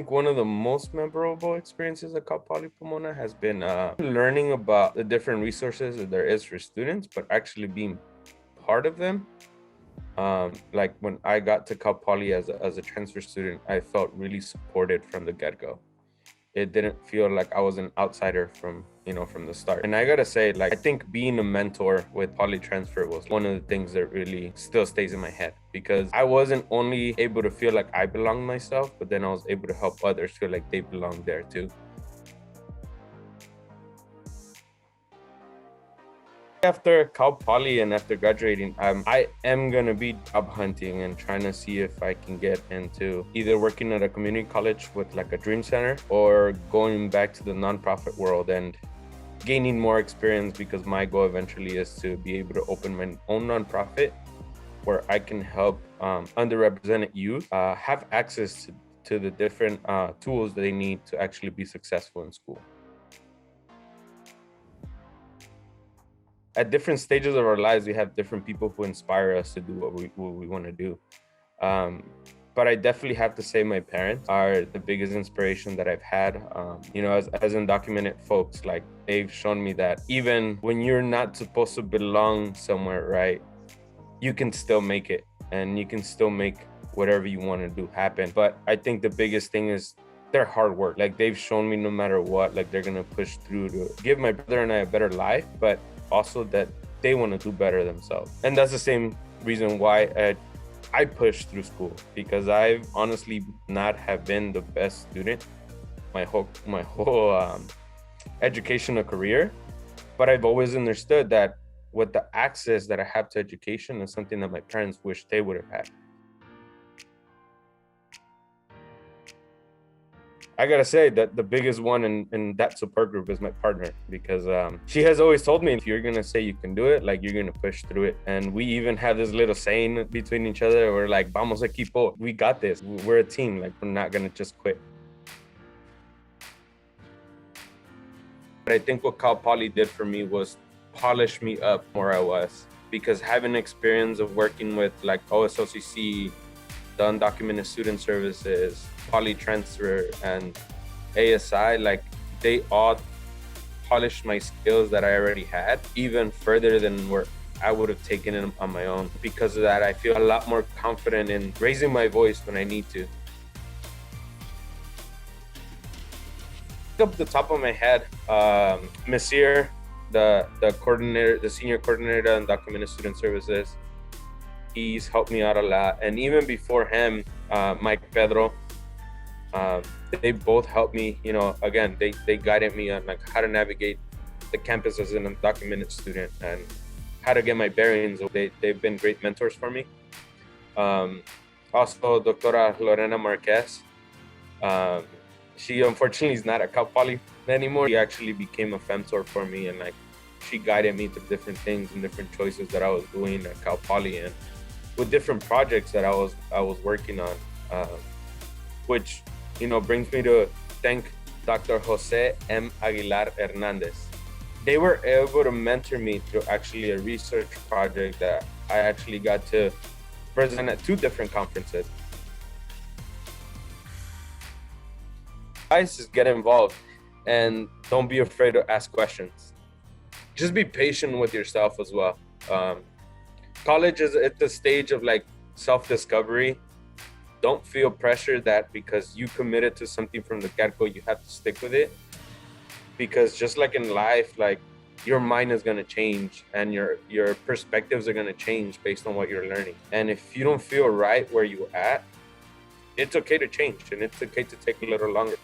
One of the most memorable experiences at Cal Poly Pomona has been learning about the different resources that there is for students, but actually being part of them. Like when I got to Cal Poly as a transfer student, I felt really supported from the get-go. It didn't feel like I was an outsider from the start. And I gotta say, like, I think being a mentor with PolyTransfer was one of the things that really still stays in my head, because I wasn't only able to feel like I belonged myself, but then I was able to help others feel like they belonged there too. After Cal Poly and after graduating, I am gonna be job hunting and trying to see if I can get into either working at a community college with like a dream center, or going back to the nonprofit world and gaining more experience, because my goal eventually is to be able to open my own nonprofit where I can help underrepresented youth have access to the different tools that they need to actually be successful in school. At different stages of our lives, we have different people who inspire us to do what we want to do. But I definitely have to say my parents are the biggest inspiration that I've had. As undocumented folks, like, they've shown me that even when you're not supposed to belong somewhere, right, you can still make it, and you can still make whatever you want to do happen. But I think the biggest thing is their hard work. Like, they've shown me no matter what, like, they're gonna push through to give my brother and I a better life, but also that they want to do better themselves. And that's the same reason why I push through school, because I've honestly not have been the best student my whole educational career, but I've always understood that with the access that I have to education is something that my parents wish they would have had. I gotta say that the biggest one in that support group is my partner, because she has always told me, if you're gonna say you can do it, like, you're gonna push through it. And we even have this little saying between each other, we're like, vamos equipo, we got this, we're a team, like, we're not gonna just quit. But I think what Cal Poly did for me was polish me up where I was, because having experience of working with like OSOCC, the Undocumented Student Services, PolyTransfer, and ASI, like, they all polished my skills that I already had even further than where I would have taken it on my own. Because of that, I feel a lot more confident in raising my voice when I need to. Up the top of my head, Messier, the coordinator, the senior coordinator on Undocumented Student Services, he's helped me out a lot. And even before him, Mike Pedro, they both helped me. Again, they guided me on like how to navigate the campus as an undocumented student and how to get my bearings. They've been great mentors for me. Also, Doctora Lorena Marquez. She unfortunately is not at Cal Poly anymore. She actually became a femtor for me, and like, she guided me through different things and different choices that I was doing at Cal Poly, and with different projects that I was working on, which brings me to thank Dr. Jose M. Aguilar Hernandez. They were able to mentor me through actually a research project that I actually got to present at 2 different conferences. Guys, just get involved and don't be afraid to ask questions. Just be patient with yourself as well. College is at the stage of like self-discovery. Don't feel pressure that because you committed to something from the get-go, you have to stick with it. Because just like in life, like, your mind is going to change and your perspectives are going to change based on what you're learning. And if you don't feel right where you're at, it's okay to change, and it's okay to take a little longer.